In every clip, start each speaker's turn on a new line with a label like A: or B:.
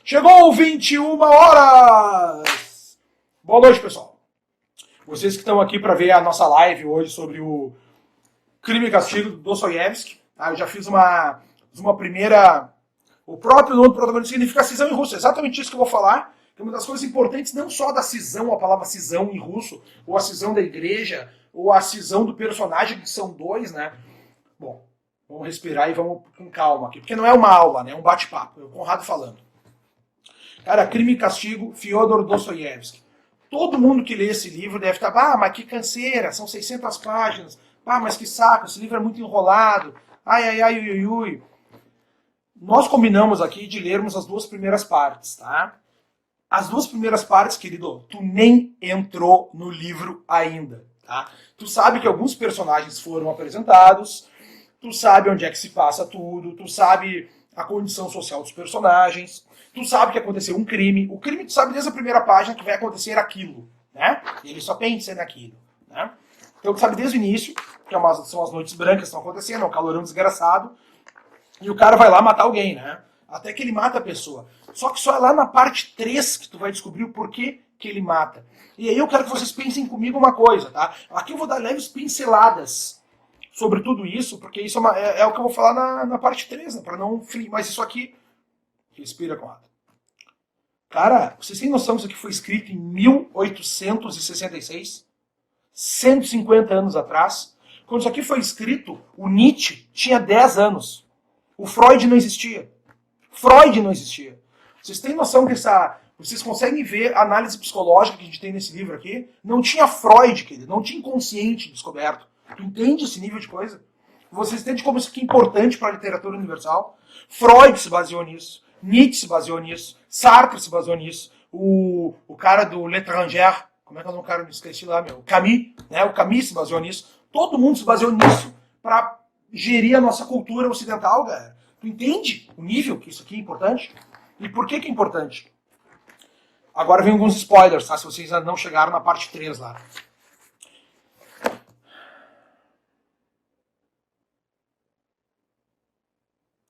A: Chegou 21 horas! Boa noite, pessoal. Vocês que estão aqui para ver a nossa live hoje sobre o Crime e Castigo do Dostoiévski. Tá? Eu já fiz uma primeira... O próprio nome do protagonista significa cisão em russo. É exatamente isso que eu vou falar. Que é uma das coisas importantes, não só da cisão, a palavra cisão em russo, ou a cisão da igreja, ou a cisão do personagem, que são dois, né? Bom, vamos respirar e vamos com calma aqui. Porque não é uma aula, né? É um bate-papo. É o Conrado falando. Cara, Crime e Castigo, Fyodor Dostoiévski. Todo mundo que lê esse livro deve estar, mas que canseira, são 600 páginas. Mas que saco, esse livro é muito enrolado. Ai, ui, ui. Nós combinamos aqui de lermos as duas primeiras partes, tá? As duas primeiras partes, querido, tu nem entrou no livro ainda, tá? Tu sabe que alguns personagens foram apresentados, tu sabe onde é que se passa tudo, tu sabe a condição social dos personagens, tu sabe que aconteceu um crime. O crime tu sabe desde a primeira página que vai acontecer aquilo, né? Ele só pensa naquilo, né? Então tu sabe desde o início, que são as noites brancas que estão acontecendo, é um calorão desgraçado, e o cara vai lá matar alguém, né? Até que ele mata a pessoa. Só que só é lá na parte 3 que tu vai descobrir o porquê que ele mata. E aí eu quero que vocês pensem comigo uma coisa, tá? Aqui eu vou dar leves pinceladas sobre tudo isso, porque isso é o que eu vou falar na parte 3, né? Pra não... Mas isso aqui... Respira, Conrado. Cara, vocês têm noção que isso aqui foi escrito em 1866? 150 anos atrás? Quando isso aqui foi escrito, o Nietzsche tinha 10 anos. O Freud não existia. Freud não existia. Vocês têm noção que vocês conseguem ver a análise psicológica que a gente tem nesse livro aqui? Não tinha Freud, querido. Não tinha inconsciente descoberto. Tu entende esse nível de coisa? Vocês entendem como isso aqui é importante para a literatura universal? Freud se baseou nisso. Nietzsche se baseou nisso. Sartre se baseou nisso. O cara do L'Étranger, como é que é o nome do cara? Me esqueci lá, meu. Camus, né? O Camus se baseou nisso. Todo mundo se baseou nisso para gerir a nossa cultura ocidental, galera. Tu entende o nível que isso aqui é importante? E por que é importante? Agora vem alguns spoilers, tá? Se vocês ainda não chegaram na parte 3 lá.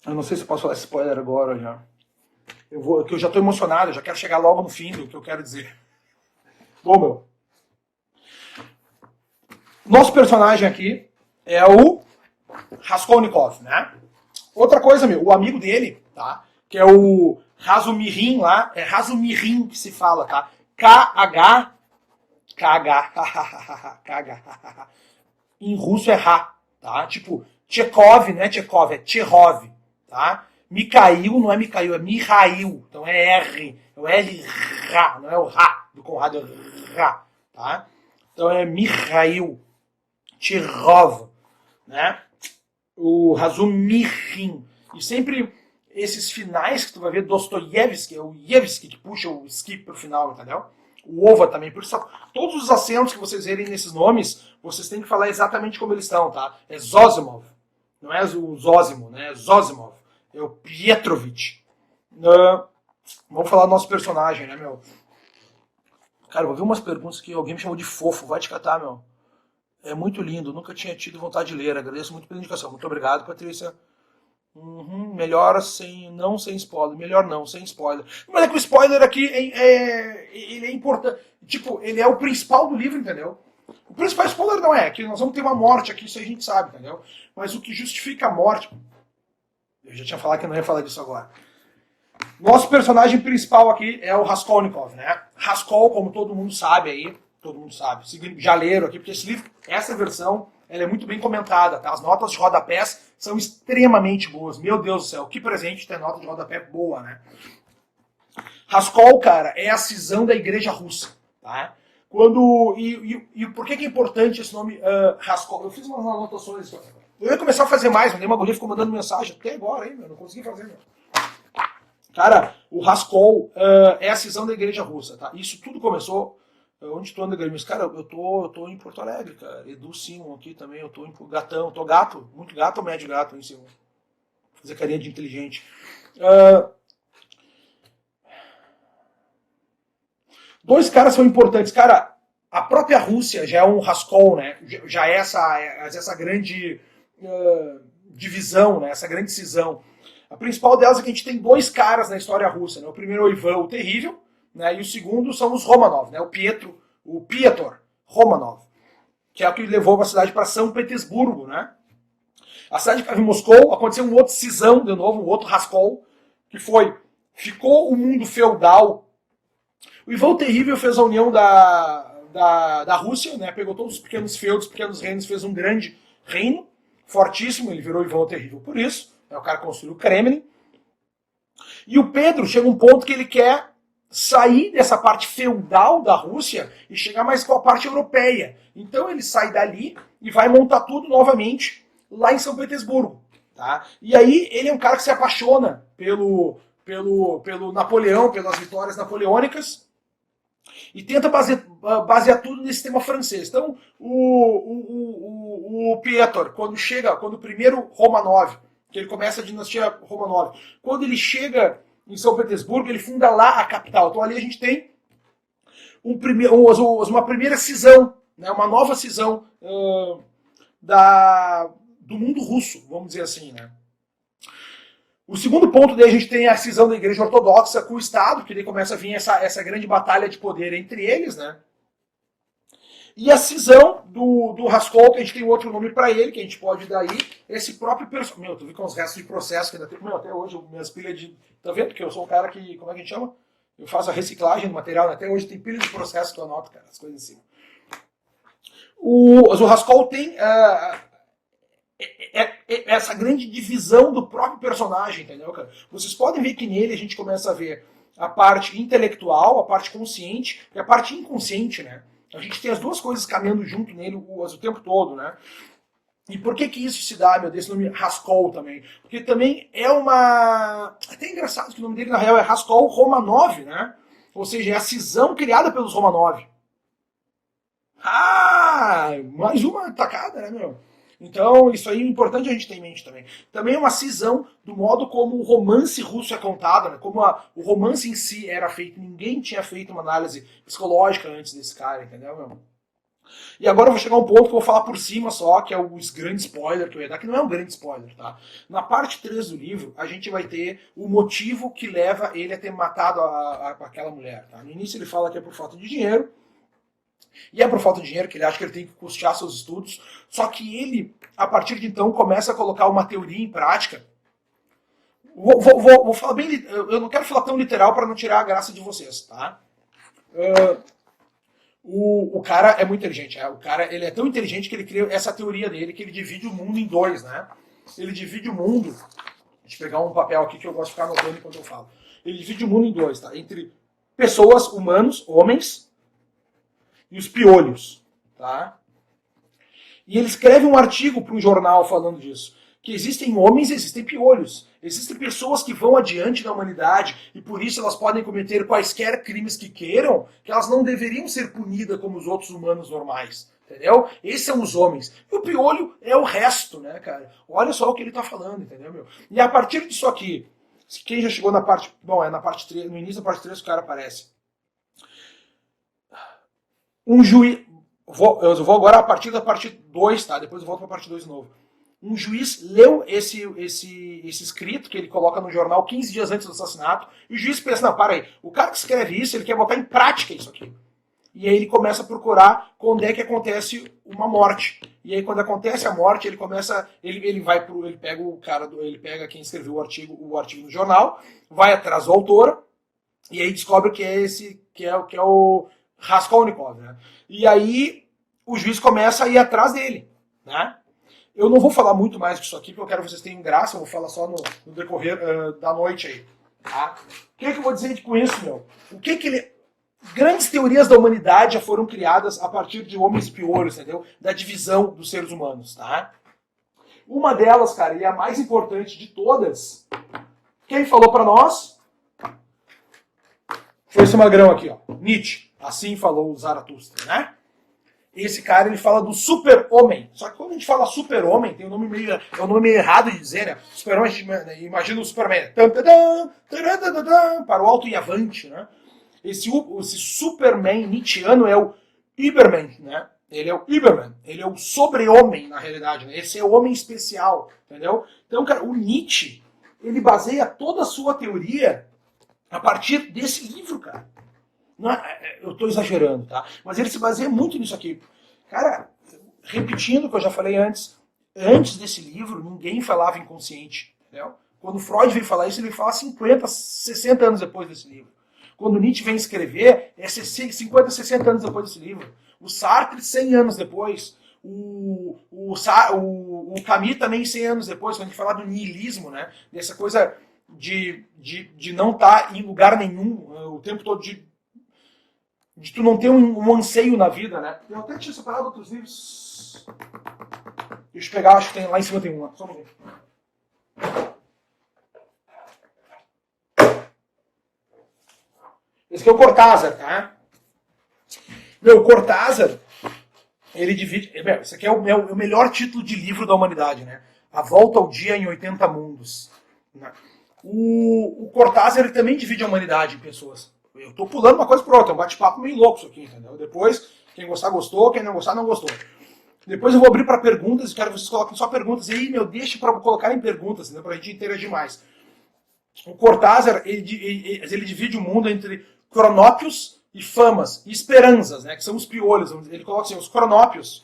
A: Eu não sei se eu posso falar spoiler agora já. Eu já tô emocionado, eu já quero chegar logo no fim do que eu quero dizer. Bom, meu. Nosso personagem aqui é o Raskolnikov, né? Outra coisa, meu, o amigo dele, tá? Que é o Razumihin lá, é Razumihin que se fala, tá? KH. Em russo é Ra, tá? Tipo, Tchekov, não é Tchekov, é Tcherov, tá? Mikhail não é Mikhail, é Mihail, então é R, é o R-Ra, não é o Ra do Conrado, é Ra, tá? Então é Mihail Tcherov, né? O Razumihin. E sempre esses finais que tu vai ver, Dostoiévski, é o Yevsky que puxa o ski pro final, entendeu? O Ova também. Por isso, todos os acentos que vocês verem nesses nomes, vocês têm que falar exatamente como eles estão, tá? É Zosimov. Não é o Zósimo, né? É Zosimov. É o Pietrovich. Vamos falar do nosso personagem, né, meu? Cara, eu vou ver umas perguntas que alguém me chamou de fofo. Vai te catar, meu. É muito lindo. Nunca tinha tido vontade de ler. Agradeço muito pela indicação. Muito obrigado, Patrícia. Melhor sem spoiler. Melhor não, sem spoiler. Mas é que o spoiler aqui ele é importante. Tipo, ele é o principal do livro, entendeu? O principal spoiler não é que nós vamos ter uma morte aqui, isso a gente sabe, entendeu? Mas o que justifica a morte... Eu já tinha falado que eu não ia falar disso agora. Nosso personagem principal aqui é o Raskolnikov, né? Raskol, como todo mundo sabe aí, já leram aqui, porque esse livro, essa versão, ela é muito bem comentada, tá? As notas de rodapés são extremamente boas. Meu Deus do céu, que presente ter nota de rodapé boa, né? Raskol, cara, é a cisão da igreja russa, tá? E por que é importante esse nome Raskol? Eu fiz umas anotações. Eu ia começar a fazer mais, mas uma guria ficou mandando mensagem até agora, hein, meu? Não consegui fazer, meu. Cara, o Raskol é a cisão da igreja russa, tá? Isso tudo começou... Onde tu anda, Grêmio? Cara, eu tô em Porto Alegre, cara. Edu Simon aqui também, eu tô em Gatão. Tô gato, muito gato ou médio gato, hein, Simon? Fazer carinha de inteligente. Dois caras são importantes. Cara, a própria Rússia já é um Raskol, né? Já é essa grande divisão, né? Essa grande cisão. A principal delas é que a gente tem dois caras na história russa, né? O primeiro é o Ivan o Terrível, né? E o segundo são os Romanov, né? O Piotr Romanov, que é o que levou a cidade para São Petersburgo, né? A cidade ficava em Moscou, aconteceu um outro cisão, de novo, um outro Raskol, que ficou o mundo feudal. O Ivan o Terrível fez a união da Rússia, né? Pegou todos os pequenos feudos, pequenos reinos, fez um grande reino, fortíssimo, ele virou Ivan o Terrível por isso, né? O cara construiu o Kremlin. E o Pedro chega um ponto que ele quer sair dessa parte feudal da Rússia e chegar mais com a parte europeia. Então ele sai dali e vai montar tudo novamente lá em São Petersburgo. Tá? E aí ele é um cara que se apaixona pelo Napoleão, pelas vitórias napoleônicas, e tenta basear tudo nesse sistema francês. Então, o Piotr, quando o primeiro Romanov, que ele começa a dinastia Romanov, quando ele chega em São Petersburgo, ele funda lá a capital. Então ali a gente tem uma primeira cisão, né, uma nova cisão do mundo russo, vamos dizer assim, né? O segundo ponto daí a gente tem a cisão da Igreja Ortodoxa com o Estado, que daí começa a vir essa grande batalha de poder entre eles, né? E a cisão do Raskol, que a gente tem outro nome para ele, que a gente pode dar aí, esse próprio personagem. Meu, tu viu com os restos de processo que ainda tem. Meu, até hoje, minhas pilhas de. Tá vendo que eu sou um cara que. Como é que a gente chama? Eu faço a reciclagem do material, né? Até hoje tem pilha de processo que eu anoto, cara, as coisas assim. O Raskol tem essa grande divisão do próprio personagem, entendeu, cara? Vocês podem ver que nele a gente começa a ver a parte intelectual, a parte consciente e a parte inconsciente, né? A gente tem as duas coisas caminhando junto nele o tempo todo, né? E por que isso se dá, meu Deus, esse nome Raskol também? Porque também é uma... Até engraçado que o nome dele, na real, é Raskol Romanov, né? Ou seja, é a cisão criada pelos Romanov. Ah, mais uma tacada, né, meu? Então, isso aí é importante a gente ter em mente também. Também é uma cisão do modo como o romance russo é contado, né? Como o romance em si era feito. Ninguém tinha feito uma análise psicológica antes desse cara, entendeu, meu? E agora eu vou chegar a um ponto que eu vou falar por cima só, que é o grande spoiler que eu ia dar, que não é um grande spoiler, tá? Na parte 3 do livro, a gente vai ter o motivo que leva ele a ter matado aquela mulher, tá? No início ele fala que é por falta de dinheiro, e é por falta de dinheiro que ele acha que ele tem que custear seus estudos. Só que ele, a partir de então, começa a colocar uma teoria em prática. Vou falar bem... Eu não quero falar tão literal para não tirar a graça de vocês, tá? O cara é muito inteligente. O cara ele é tão inteligente que ele cria essa teoria dele, que ele divide o mundo em dois, né? Ele divide o mundo... Deixa eu pegar um papel aqui que eu gosto de ficar anotando enquanto eu falo. Ele divide o mundo em dois, tá? Entre pessoas, humanos, homens... e os piolhos, tá? E ele escreve um artigo para um jornal falando disso, que existem homens, existem piolhos, existem pessoas que vão adiante da humanidade e por isso elas podem cometer quaisquer crimes que queiram, que elas não deveriam ser punidas como os outros humanos normais, entendeu? Esses são os homens. E o piolho é o resto, né, cara? Olha só o que ele tá falando, entendeu, meu? E a partir disso aqui, quem já chegou na parte... Bom, é na parte 3, no início da parte 3 o cara aparece. Um juiz... Eu vou agora a partir da parte 2, tá? Depois eu volto para a parte 2 de novo. Um juiz leu esse escrito que ele coloca no jornal 15 dias antes do assassinato, e o juiz pensa, não, para aí, o cara que escreve isso, ele quer botar em prática isso aqui. E aí ele começa a procurar quando é que acontece uma morte. E aí quando acontece a morte, ele começa, ele pega o cara, ele pega quem escreveu o artigo no jornal, vai atrás do autor, e aí descobre que é o Raskolnikov, né? E aí o juiz começa a ir atrás dele, né? Eu não vou falar muito mais disso aqui, porque eu quero que vocês tenham graça, eu vou falar só no decorrer da noite aí, tá? O que eu vou dizer com isso, meu? Grandes teorias da humanidade já foram criadas a partir de homens piolhos, entendeu? Da divisão dos seres humanos, tá? Uma delas, cara, e a mais importante de todas, quem falou pra nós? Foi esse magrão aqui, ó, Nietzsche. Assim falou o Zaratustra, né? Esse cara, ele fala do super-homem. Só que quando a gente fala super-homem, tem um nome meio errado de dizer, né? Super-homem, a gente imagina o Superman. Para o alto e avante, né? Esse Superman nietzschiano é o Überman, né? Ele é o Überman. Ele é o sobre-homem, na realidade, né? Esse é o homem especial, entendeu? Então, cara, o Nietzsche, ele baseia toda a sua teoria a partir desse livro, cara. Não é, eu estou exagerando, tá? Mas ele se baseia muito nisso aqui. Cara, repetindo o que eu já falei antes desse livro, ninguém falava inconsciente, entendeu? Quando Freud veio falar isso, ele fala 50, 60 anos depois desse livro. Quando Nietzsche vem escrever, é 50, 60 anos depois desse livro. O Sartre, 100 anos depois. O Camus também 100 anos depois, quando a gente fala do niilismo, né? Dessa coisa de não estar em lugar nenhum, o tempo todo de tu não ter um anseio na vida, né? Eu até tinha separado outros livros. Deixa eu pegar, acho que tem, lá em cima tem uma. Só um momento. Esse aqui é o Cortázar, tá? Meu, o Cortázar, ele divide... Esse aqui é o melhor título de livro da humanidade, né? A Volta ao Dia em 80 Mundos. Né? O Cortázar, ele também divide a humanidade em pessoas. Eu tô pulando uma coisa por outra, é um bate-papo meio louco isso aqui, entendeu? Depois, quem gostar, gostou, quem não gostar, não gostou. Depois eu vou abrir para perguntas, e quero que vocês coloquem só perguntas. E aí, meu, deixe para colocarem perguntas, entendeu? Pra gente interagir mais. O Cortázar, ele divide o mundo entre cronópios e famas, e esperanças, né? Que são os piolhos. Ele coloca assim, os cronópios.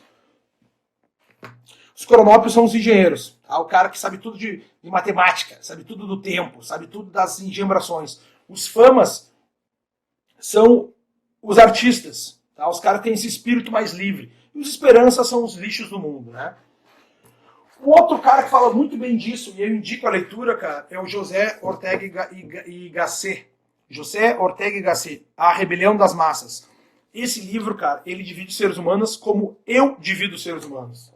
A: Os cronópios são os engenheiros. Tá? O cara que sabe tudo de matemática, sabe tudo do tempo, sabe tudo das engembrações. Os famas são os artistas, tá? Os caras têm esse espírito mais livre. E os esperanças são os lixos do mundo, né? O outro cara que fala muito bem disso, e eu indico a leitura, cara, é o José Ortega y Gasset. José Ortega y Gasset, A Rebelião das Massas. Esse livro, cara, ele divide os seres humanos como eu divido os seres humanos.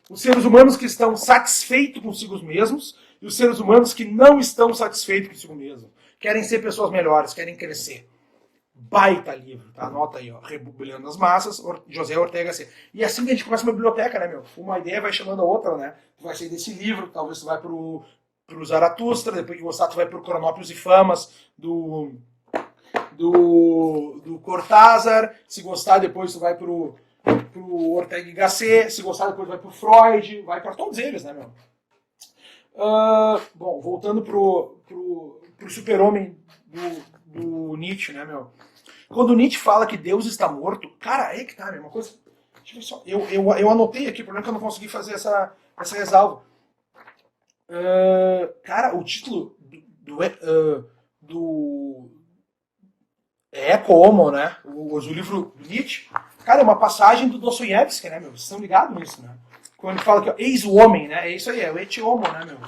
A: Os seres humanos que estão satisfeitos consigo mesmos e os seres humanos que não estão satisfeitos consigo mesmos. Querem ser pessoas melhores, querem crescer. Baita livro, tá? Anota aí, ó. Rebelião das Massas, José Ortega Gasset. E assim que a gente começa uma biblioteca, né, meu? Uma ideia vai chamando a outra, né? Tu vai sair desse livro, talvez tu vai pro Zaratustra, depois que gostar tu vai pro Cronópios e Famas do Cortázar. Se gostar, depois tu vai pro Ortega y Gasset. Se gostar, depois tu vai pro Freud. Vai pra todos eles, né, meu? Bom, voltando pro super-homem do Nietzsche, né, meu? Quando Nietzsche fala que Deus está morto, cara, é que tá, meu, uma coisa... Deixa eu ver só. Eu anotei aqui, o problema é que eu não consegui fazer essa ressalva. Cara, o título do Eco Homo, né? O livro do Nietzsche, cara, é uma passagem do Dostoiévski, né, meu? Vocês estão ligados nisso, né? Quando ele fala que eis o homem, né? É isso aí, é o et homo, né, meu?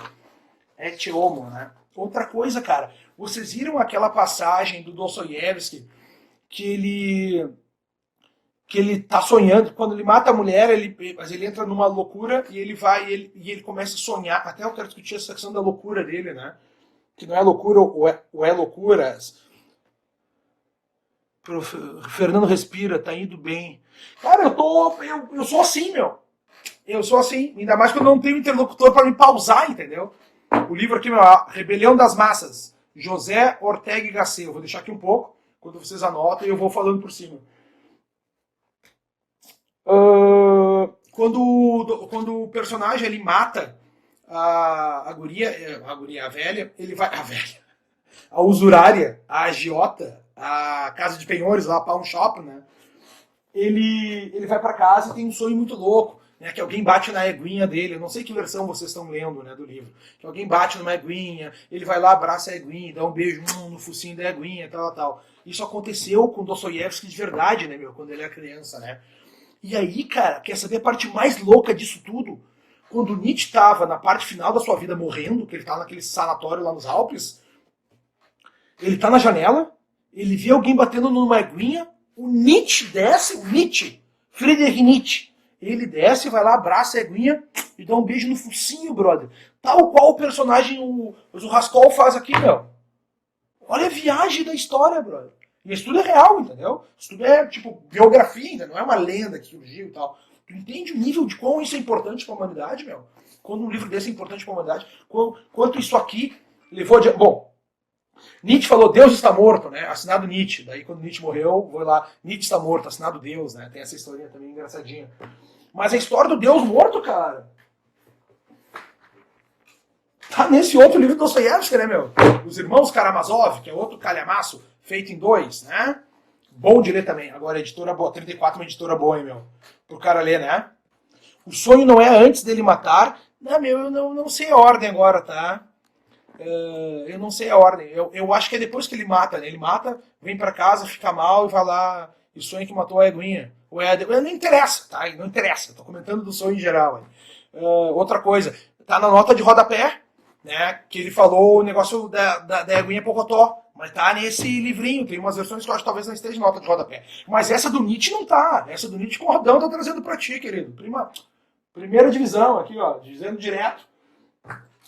A: Et homo, né? Outra coisa, cara, vocês viram aquela passagem do Dostoiévski que ele tá sonhando, quando ele mata a mulher, mas ele entra numa loucura e ele começa a sonhar. Até eu quero discutir essa questão da loucura dele, né? Que não é loucura ou é loucura. Fernando respira, tá indo bem. Cara, eu sou assim, meu. Eu sou assim, ainda mais quando eu não tenho interlocutor para me pausar, entendeu? O livro aqui, meu, A Rebelião das Massas, José Ortega y Gasset. Eu vou deixar aqui um pouco, quando vocês anotam, e eu vou falando por cima. Quando o personagem ele mata a velha, ele vai... A usurária, a agiota, a casa de penhores, lá, a pawn shop, né? Ele vai para casa e tem um sonho muito louco. Né, que alguém bate na eguinha dele, eu não sei que versão vocês estão lendo, né, do livro, que alguém bate numa eguinha, ele vai lá, abraça a eguinha, dá um beijo no focinho da eguinha, tal. Isso aconteceu com Dostoiévski de verdade, né, meu, quando ele era criança, né. E aí, cara, quer saber a parte mais louca disso tudo? Quando Nietzsche estava na parte final da sua vida morrendo, que ele tá naquele sanatório lá nos Alpes, ele tá na janela, ele vê alguém batendo numa eguinha, o Nietzsche desce, Friedrich Nietzsche, ele desce, vai lá, abraça a eguinha e dá um beijo no focinho, brother. Tal qual o personagem, o Rascol faz aqui, meu. Olha a viagem da história, brother. E isso tudo é real, entendeu? Isso tudo é, tipo, biografia ainda, não é uma lenda que surgiu e tal. Tu entende o nível de quão isso é importante pra humanidade, meu? Quando um livro desse é importante pra humanidade, quanto isso aqui levou adiante. Bom, Nietzsche falou, Deus está morto, né? Assinado Nietzsche. Daí quando Nietzsche morreu, vou lá, Nietzsche está morto, assinado Deus, né? Tem essa historinha também engraçadinha. Mas a história do Deus morto, cara... Tá nesse outro livro do Dostoiévski, né, meu? Os Irmãos Karamazov, que é outro calhamaço feito em 2, né? Bom de ler também. Agora, editora boa. 34 uma editora boa, hein, meu? Pro cara ler, né? O sonho não é antes dele matar. Não, meu, eu não sei a ordem agora, tá? Eu não sei a ordem. Eu acho que é depois que ele mata, né? Ele mata, vem pra casa, fica mal e vai lá e sonha que matou a eguinha. Não interessa, tá? Não interessa. Tô comentando do sonho em geral. Outra coisa. Tá na nota de rodapé, né? Que ele falou o negócio da eguinha Pocotó. Mas tá nesse livrinho. Tem umas versões que eu acho que talvez não esteja em nota de rodapé. Mas essa do Nietzsche não tá. Essa do Nietzsche Conradão tá trazendo pra ti, querido. Primeira divisão aqui, ó. Dizendo direto.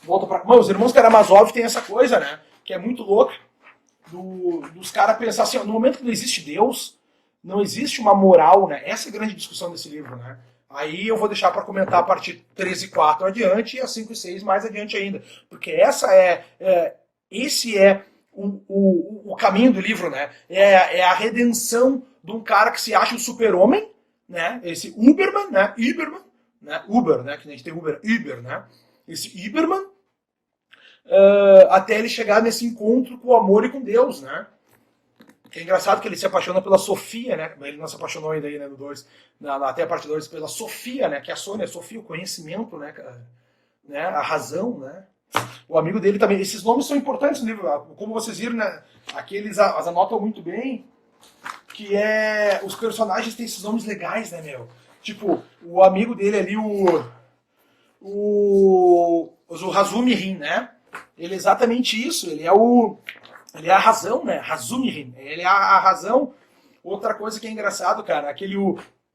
A: Volta pra... Mano, os Irmãos Karamazov tem essa coisa, né? Que é muito louca. Dos caras pensar assim, ó, no momento que não existe Deus, não existe uma moral, né? Essa é a grande discussão desse livro, né? Aí eu vou deixar para comentar a partir 3 e 4 adiante e a 5 e 6 mais adiante ainda. Porque esse é o caminho do livro, né? É a redenção de um cara que se acha um super-homem, né? Esse Uberman, né? Uber, né? Que a gente tem Uber, né? Esse Iberman, até ele chegar nesse encontro com o amor e com Deus, né? Que é engraçado que ele se apaixona pela Sofia, né? Ele não se apaixonou ainda aí, né, no 2, até a parte 2, pela Sofia, né? Que é a Sônia, a Sofia, o conhecimento, né? A razão, né? O amigo dele também. Esses nomes são importantes no livro. Como vocês viram, né? Aqui eles as anotam muito bem, que os personagens têm esses nomes legais, né, meu? Tipo, o amigo dele ali, o Razumi Rin, né? Ele é exatamente isso. Ele é a razão, né? Razumi Rin. Ele é a razão. Outra coisa que é engraçado, cara,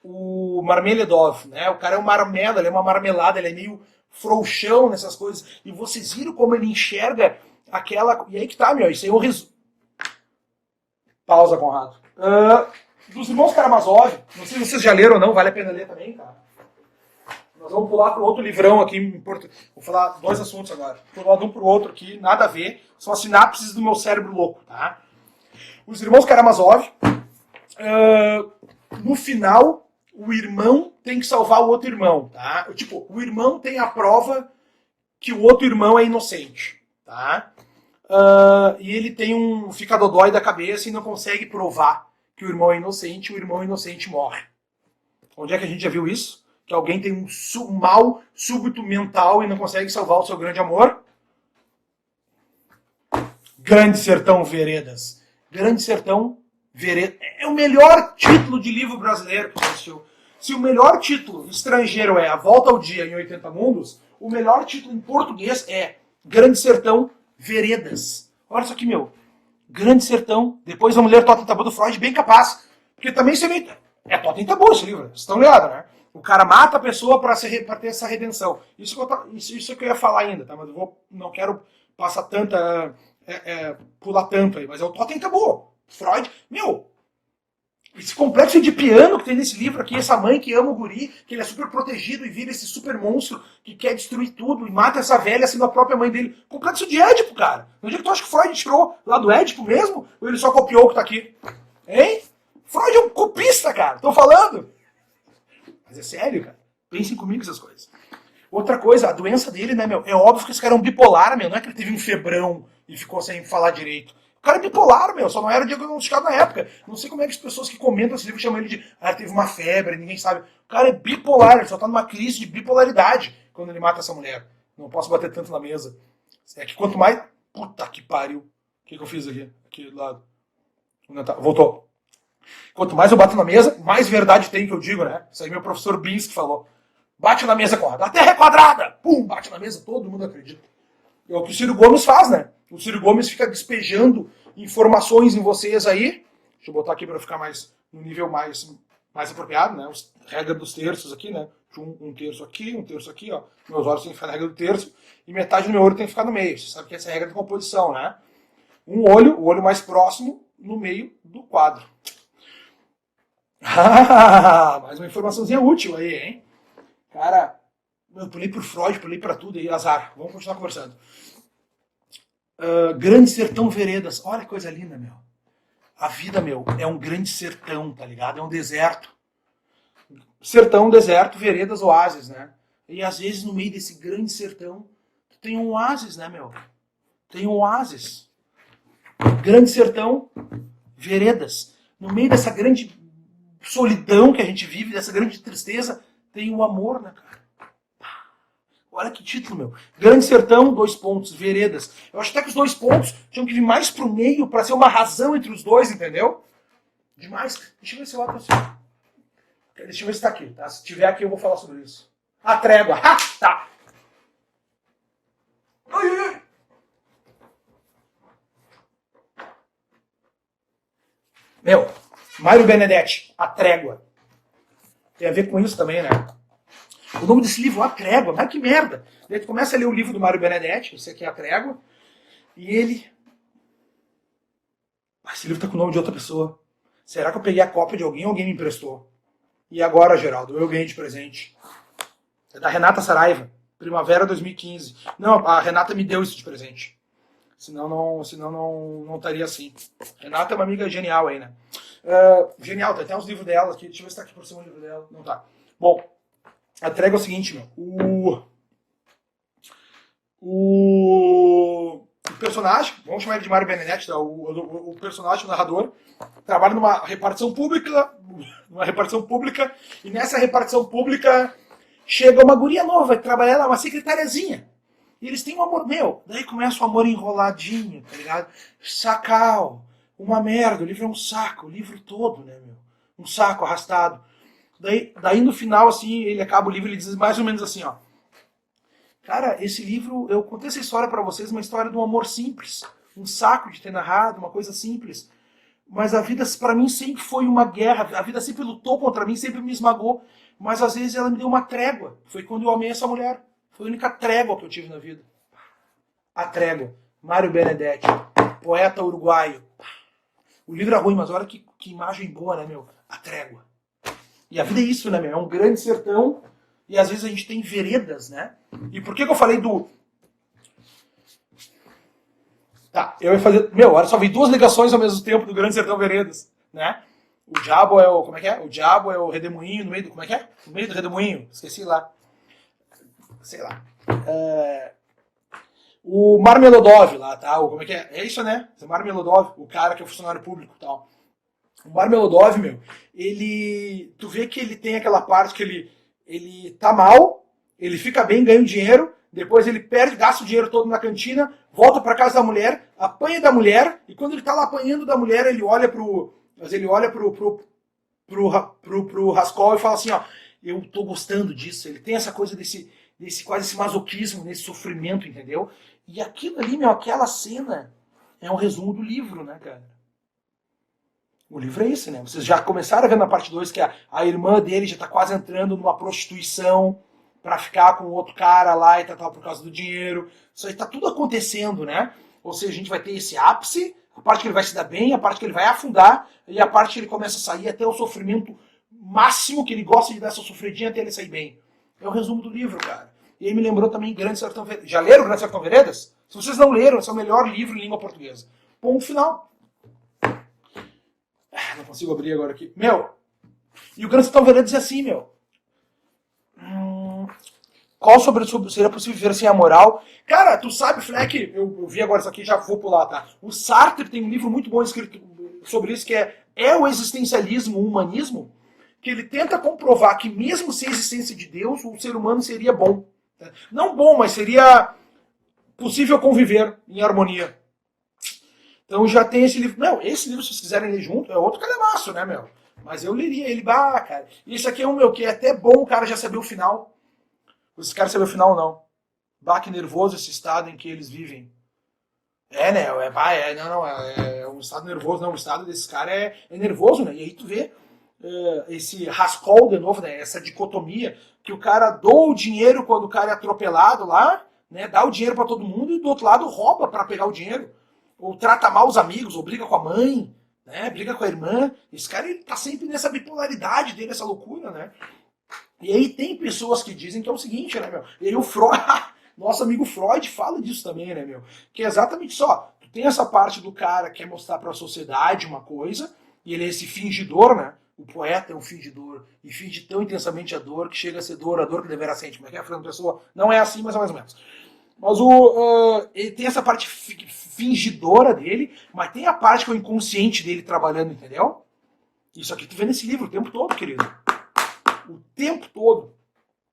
A: o Marmeladov, né? O cara é um marmelo, ele é uma marmelada, ele é meio frouxão nessas coisas. E vocês viram como ele enxerga aquela... E aí que tá, meu, isso aí é o resumo. Pausa, Conrado. Dos Irmãos Karamazov, não sei se vocês já leram ou não, vale a pena ler também, cara. Nós vamos pular para outro livrão aqui em Portugal. Vou falar 2 assuntos agora. Vou pular de um para o outro aqui, nada a ver. São as sinapses do meu cérebro louco, tá? Os Irmãos Karamazov, no final, o irmão tem que salvar o outro irmão, tá? Tipo, o irmão tem a prova que o outro irmão é inocente, tá? E ele fica dodói da cabeça e não consegue provar que o irmão é inocente, e o irmão inocente morre. Onde é que a gente já viu isso? Que alguém tem um mal súbito mental e não consegue salvar o seu grande amor? Grande Sertão Veredas. Grande Sertão Veredas. É o melhor título de livro brasileiro que existiu. Se o melhor título estrangeiro é A Volta ao Dia em 80 Mundos, o melhor título em português é Grande Sertão Veredas. Olha isso aqui, meu. Grande Sertão. Depois vamos ler Totem Tabu do Freud, bem capaz. Porque também você vê... É Totem Tabu esse livro. Vocês estão ligados, né? O cara mata a pessoa para ter essa redenção. Isso que eu ia falar ainda, tá? Mas não quero passar pular tanto aí. Mas é o Totem Tabu. Freud, meu, esse complexo de piano que tem nesse livro aqui, essa mãe que ama o guri, que ele é super protegido e vira esse super monstro que quer destruir tudo e mata essa velha sendo a própria mãe dele. Complexo de Édipo, cara. Onde é que tu acha que Freud tirou lá do Édipo mesmo? Ou ele só copiou o que tá aqui? Hein? Freud é um copista, cara. Tô falando. Mas é sério, cara. Pensem comigo essas coisas. Outra coisa, a doença dele, né, meu? É óbvio que esse cara é um bipolar, meu. Não é que ele teve um febrão e ficou sem falar direito. O cara é bipolar, meu. Só não era diagnosticado na época. Não sei como é que as pessoas que comentam esse livro chamam ele de... teve uma febre, ninguém sabe. O cara é bipolar. Ele só tá numa crise de bipolaridade quando ele mata essa mulher. Não posso bater tanto na mesa. É que quanto mais... Puta que pariu. O que eu fiz aqui? Aqui do lado. Voltou. Quanto mais eu bato na mesa, mais verdade tem que eu digo, né? Isso aí meu professor Bins que falou. Bate na mesa, Conrado. A Terra é quadrada! Pum, bate na mesa, todo mundo acredita. É o que o Ciro Gomes faz, né? O Ciro Gomes fica despejando informações em vocês aí. Deixa eu botar aqui para ficar no nível mais apropriado, né? Regra dos terços aqui, né? Um terço aqui, ó. Meus olhos têm que ficar na regra do terço e metade do meu olho tem que ficar no meio. Você sabe que essa é a regra de composição, né? O olho mais próximo, no meio do quadro. Mais uma informaçãozinha útil aí, hein? Cara, eu pulei por Freud, pulei pra tudo aí, azar. Vamos continuar conversando. Grande Sertão Veredas. Olha que coisa linda, meu. A vida, meu, é um grande sertão, tá ligado? É um deserto. Sertão, deserto, veredas, oásis, né? E às vezes no meio desse grande sertão, tu tem um oásis, né, meu? Tem um oásis. Grande sertão, veredas. No meio dessa grande solidão que a gente vive, dessa grande tristeza, tem o amor, né, cara? Olha que título, meu. Grande sertão, 2 pontos, veredas. Eu acho até que os 2 pontos tinham que vir mais pro meio pra ser uma razão entre os dois, entendeu? Demais. Deixa eu ver se eu assim. Deixa eu ver se tá aqui, tá? Se tiver aqui eu vou falar sobre isso. A trégua. Ha! Tá. Ai, ai, ai. Meu, Mário Benedetti, A Trégua. Tem a ver com isso também, né? O nome desse livro, A Trégua, mas que merda. Daí tu começa a ler o livro do Mário Benedetti, esse aqui é A Trégua, e ele... Esse livro tá com o nome de outra pessoa. Será que eu peguei a cópia de alguém ou alguém me emprestou? E agora, Geraldo, eu ganhei de presente. É da Renata Saraiva, Primavera 2015. Não, a Renata me deu isso de presente. Senão não estaria assim. Renata é uma amiga genial aí, né? Genial, tem até uns livros dela aqui. Deixa eu ver se tá aqui por cima o livro dela. Não tá. Bom, a trégua é o seguinte, meu. O personagem, vamos chamar ele de Mário Benedetti, tá? O personagem, o narrador, trabalha numa repartição pública, e nessa repartição pública chega uma guria nova, vai trabalhar lá, uma secretariazinha. E eles têm um amor, meu, daí começa o amor enroladinho, tá ligado? Sacal, uma merda, o livro é um saco, o livro todo, né, meu? Um saco arrastado. Daí no final, assim, ele acaba o livro e ele diz mais ou menos assim, ó. Cara, esse livro, eu contei essa história pra vocês, uma história de um amor simples. Um saco de ter narrado, uma coisa simples. Mas a vida, pra mim, sempre foi uma guerra. A vida sempre lutou contra mim, sempre me esmagou. Mas às vezes ela me deu uma trégua. Foi quando eu amei essa mulher. Foi a única trégua que eu tive na vida. A Trégua. Mário Benedetti. Poeta uruguaio. O livro é ruim, mas olha que imagem boa, né, meu? A Trégua. E a vida é isso, né, meu? É um grande sertão. E às vezes a gente tem veredas, né? E por que eu falei do... Tá, eu ia fazer... Meu, olha só, vi 2 ligações ao mesmo tempo do Grande Sertão Veredas, né? O diabo é o... Como é que é? O diabo é o redemoinho no meio do... Como é que é? No meio do redemoinho. Esqueci lá. Sei lá. O Marmelodov lá, tá? Como é que é? É isso, né? O Marmelodov, o cara que é funcionário público e tal. O Marmelodov, meu, ele... Tu vê que ele tem aquela parte que ele tá mal, ele fica bem, ganha um dinheiro, depois ele perde, gasta o dinheiro todo na cantina, volta pra casa da mulher, apanha da mulher, e quando ele tá lá apanhando da mulher, ele olha pro Rascol e fala assim, ó, eu tô gostando disso. Ele tem essa coisa desse quase esse masoquismo, desse sofrimento, entendeu? E aquilo ali, meu, aquela cena é um resumo do livro, né, cara? O livro é esse, né? Vocês já começaram a ver na parte 2 que a irmã dele já tá quase entrando numa prostituição pra ficar com outro cara lá e tal, por causa do dinheiro. Isso aí tá tudo acontecendo, né? Ou seja, a gente vai ter esse ápice, a parte que ele vai se dar bem, a parte que ele vai afundar, e a parte que ele começa a sair até o sofrimento máximo, que ele gosta de dar essa sofridinha até ele sair bem. É o resumo do livro, cara. E aí me lembrou também Grande Sertão Veredas. Já leram Grande Sertão Veredas? Se vocês não leram, esse é o melhor livro em língua portuguesa. Ponto final. Não consigo abrir agora aqui. Meu, e o Grande Sertão Veredas é assim, meu. Qual seria possível viver sem a moral? Cara, tu sabe, Fleck, eu vi agora isso aqui, já vou pular, tá? O Sartre tem um livro muito bom escrito sobre isso, que é o existencialismo, o humanismo, que ele tenta comprovar que mesmo sem a existência de Deus, o ser humano seria bom. Não bom, mas seria possível conviver em harmonia. Então já tem esse livro. Não, esse livro, se vocês quiserem ler junto, é outro calhamaço, né, meu? Mas eu leria ele, cara. Isso aqui é um meu, que é até bom o cara já saber o final. Esse cara saber o final, não. Que nervoso esse estado em que eles vivem. É, né? É um estado nervoso, não. O estado desse cara é nervoso, né? E aí tu vê esse Rascol de novo, né? Essa dicotomia, que o cara doa o dinheiro quando o cara é atropelado lá, né? Dá o dinheiro pra todo mundo e do outro lado rouba pra pegar o dinheiro. Ou trata mal os amigos, ou briga com a mãe, né? Briga com a irmã. Esse cara, ele tá sempre nessa bipolaridade dele, essa loucura, né? E aí tem pessoas que dizem que é o seguinte, né, meu? E aí o Freud, nosso amigo Freud fala disso também, né, meu? Que é exatamente só, tu tem essa parte do cara que quer mostrar pra sociedade uma coisa, e ele é esse fingidor, né? O poeta é um fingidor, e finge tão intensamente a dor que chega a ser dor, a dor que deverá sentir. Como é que é, Fernando Pessoa? Não é assim, mas é mais ou menos. Mas ele tem essa parte fingidora dele, mas tem a parte que é o inconsciente dele trabalhando, entendeu? Isso aqui tu vê nesse livro o tempo todo, querido. O tempo todo.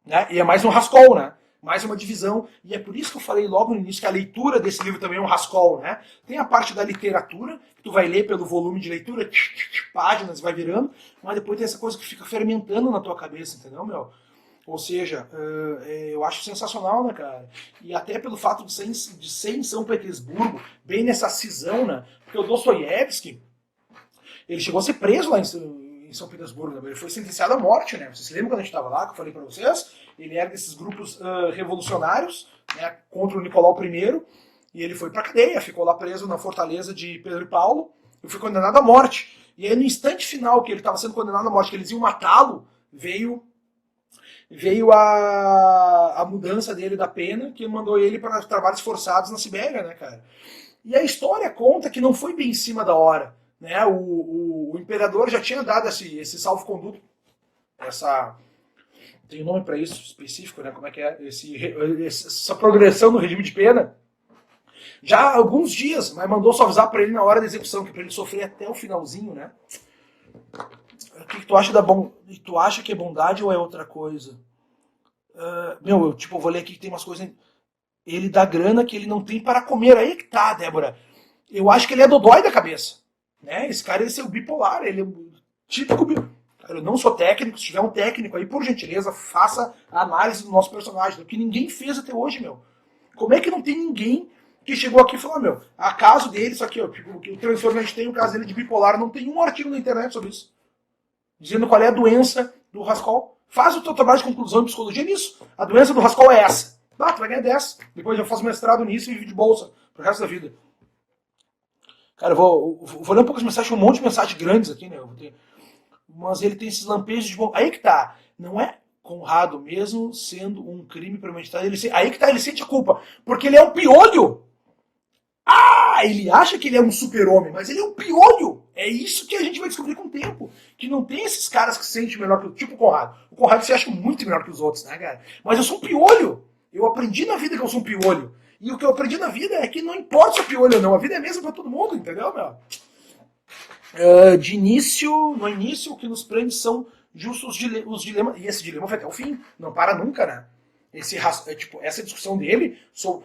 A: Né? E é mais um rascol, né? Mais uma divisão. E é por isso que eu falei logo no início que a leitura desse livro também é um rascol, né? Tem a parte da literatura, que tu vai ler pelo volume de leitura, páginas, vai virando, mas depois tem essa coisa que fica fermentando na tua cabeça, entendeu, meu? Ou seja, eu acho sensacional, né, cara? E até pelo fato de ser em São Petersburgo, bem nessa cisão, né? Porque o Dostoiévski, ele chegou a ser preso lá em São Petersburgo, né? Ele foi sentenciado à morte, né? Vocês se lembram quando a gente estava lá, que eu falei para vocês? Ele era desses grupos revolucionários, né, contra o Nicolau I, e ele foi pra cadeia, ficou lá preso na fortaleza de Pedro e Paulo, e foi condenado à morte. E aí, no instante final que ele estava sendo condenado à morte, que eles iam matá-lo, veio a mudança dele da pena, que mandou ele para trabalhos forçados na Sibéria, né, cara? E a história conta que não foi bem em cima da hora, né? O imperador já tinha dado esse salvo-conduto, tem um nome para isso específico, né? Como é que é? Essa progressão no regime de pena, já há alguns dias, mas mandou só avisar para ele na hora da execução, que para ele sofrer até o finalzinho, né? O que tu acha tu acha que é bondade ou é outra coisa? Eu vou ler aqui que tem umas coisas. Ele dá grana que ele não tem para comer. Aí que tá, Débora. Eu acho que ele é dodói da cabeça. Né? Esse cara, é o bipolar. Ele é o típico bipolar. Eu não sou técnico. Se tiver um técnico aí, por gentileza, faça a análise do nosso personagem. Que ninguém fez até hoje, meu. Como é que não tem ninguém que chegou aqui e falou, a caso dele, isso aqui, ó, o transtorno a gente tem, o caso dele de bipolar, não tem um artigo na internet sobre isso. Dizendo qual é a doença do Rascol. Faz o teu trabalho de conclusão em psicologia nisso. A doença do Rascol é essa. Tu vai ganhar 10. Depois eu faço mestrado nisso e vivo de bolsa pro resto da vida. Cara, eu vou ler um pouco as mensagens, um monte de mensagens grandes aqui, né? Mas ele tem esses lampejos de bom. Aí que tá. Não é Conrado, mesmo sendo um crime premeditado, aí que tá, ele sente a culpa. Porque ele é um piolho. Ele acha que ele é um super-homem, mas ele é um piolho. É isso que a gente vai descobrir com o tempo. Que não tem esses caras que se sentem melhor que o tipo o Conrado. O Conrado se acha muito melhor que os outros, né, cara? Mas eu sou um piolho. Eu aprendi na vida que eu sou um piolho. E o que eu aprendi na vida é que não importa se é piolho ou não. A vida é a mesma pra todo mundo, entendeu, meu? No início, o que nos prende são justos os dilemas. E esse dilema vai até o fim. Não para nunca, né? Essa discussão dele só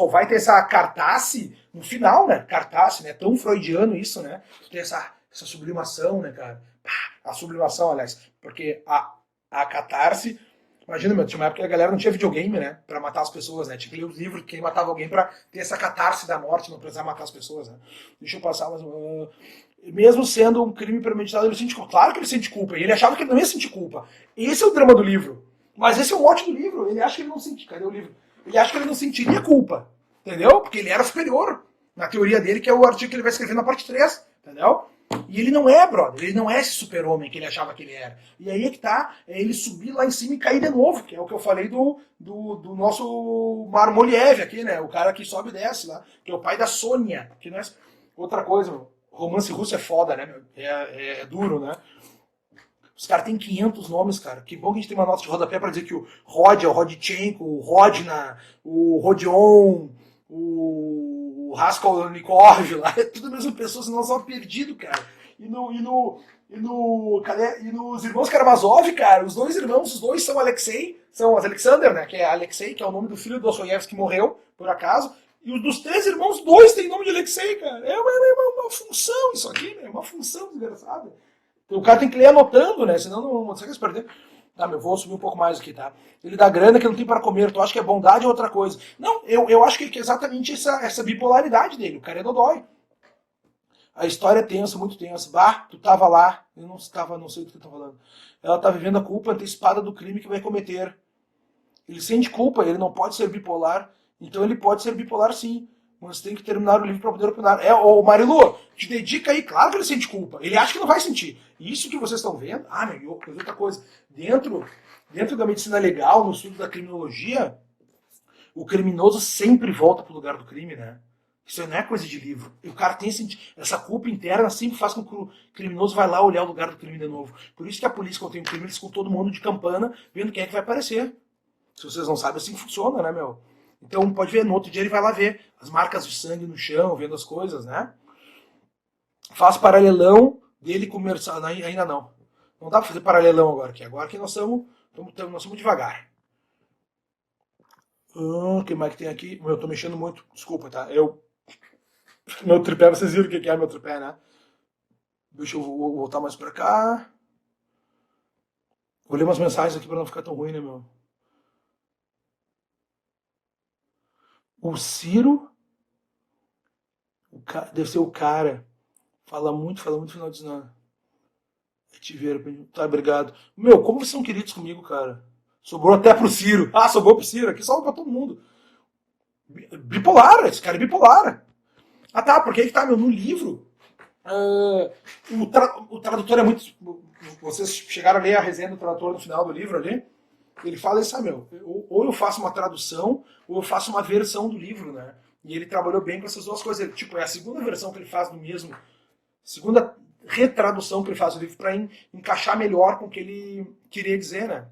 A: vai ter essa cartace no final, né? Cartace, né? Tão freudiano isso, né? Tem essa sublimação, né, cara? A sublimação, aliás. Porque a catarse... Imagina, tinha uma época que a galera não tinha videogame, né? Pra matar as pessoas, né? Tinha que ler os livros de quem matava alguém pra ter essa catarse da morte, não precisar matar as pessoas, né? Deixa eu passar mais... mesmo sendo um crime premeditado, ele sente culpa. Claro que ele sente culpa. E ele achava que ele não ia sentir culpa. Esse é o drama do livro. Mas esse é o mote do livro. Ele acha que ele não sentia. Cadê o livro? Ele acha que ele não sentiria culpa. Entendeu? Porque ele era superior. Na teoria dele, que é o artigo que ele vai escrever na parte 3. Entendeu? E ele não é, brother. Ele não é esse super-homem que ele achava que ele era. E aí é que tá. É ele subir lá em cima e cair de novo. Que é o que eu falei do nosso Marmoliev aqui, né? O cara que sobe e desce lá. Que é o pai da Sônia. Que não é outra coisa, meu. Romance russo é foda, né? É duro, né? Os caras têm 500 nomes, cara. Que bom que a gente tem uma nota de rodapé pra dizer que o Rod é o Rodchenko, o Rodna, o Rodion, o Raskolnikov lá. É tudo a mesma pessoa, senão nós estamos perdidos, cara. E nos irmãos Karamazov, cara, os dois são Alexei, são Alexander, né? Que é Alexei, que é o nome do filho do Dostoiévski que morreu, por acaso. E os dos 3 irmãos, 2 têm nome de Alexei, cara. É uma função isso aqui, né? Uma função desgraçada. O cara tem que ler anotando, né? Senão não consegue se perder. Vou subir um pouco mais aqui, tá? Ele dá grana que não tem para comer. Tu acha que é bondade ou outra coisa? Não, eu acho que é exatamente essa bipolaridade dele. O cara é dodói. A história é tensa, muito tensa. Tu tava lá. Eu não sei do que eu tô falando. Ela tá vivendo a culpa antecipada do crime que vai cometer. Ele sente culpa, ele não pode ser bipolar. Então ele pode ser bipolar sim. Mas tem que terminar o livro para poder opinar. Ô Marilu, te dedica aí. Claro que ele sente culpa. Ele acha que não vai sentir. Isso que vocês estão vendo... outra coisa. Dentro da medicina legal, no estudo da criminologia, o criminoso sempre volta pro lugar do crime, né? Isso não é coisa de livro. E o cara tem essa culpa interna, sempre faz com que o criminoso vai lá olhar o lugar do crime de novo. Por isso que a polícia, quando tem um crime, eles ficam todo mundo de campana, vendo quem é que vai aparecer. Se vocês não sabem, assim funciona, né, meu? Então pode ver, no outro dia ele vai lá ver as marcas de sangue no chão, vendo as coisas, né? Faz paralelão dele com o Mercedes. Ainda não. Não dá pra fazer paralelão agora aqui. Agora que nós somos devagar. O que mais que tem aqui? Eu tô mexendo muito. Desculpa, tá? Meu tripé, vocês viram o que é meu tripé, né? Deixa eu voltar mais pra cá. Vou ler umas mensagens aqui pra não ficar tão ruim, né, meu? O Ciro, deve ser o cara. Fala muito final de semana. É Tiveiro, tá, obrigado. Meu, como vocês são queridos comigo, cara? Sobrou até pro Ciro. Ah, sobrou pro Ciro. Aqui sobra pra todo mundo. Bipolar, esse cara é bipolar. Ah tá, porque aí que tá, meu, no livro. O tradutor é muito. Vocês chegaram a ler a resenha do tradutor no final do livro ali? Ele fala isso, meu, ou eu faço uma tradução, ou eu faço uma versão do livro, né? E ele trabalhou bem com essas duas coisas. Ele, tipo, é a segunda versão que ele faz do mesmo, segunda retradução que ele faz do livro para encaixar melhor com o que ele queria dizer, né?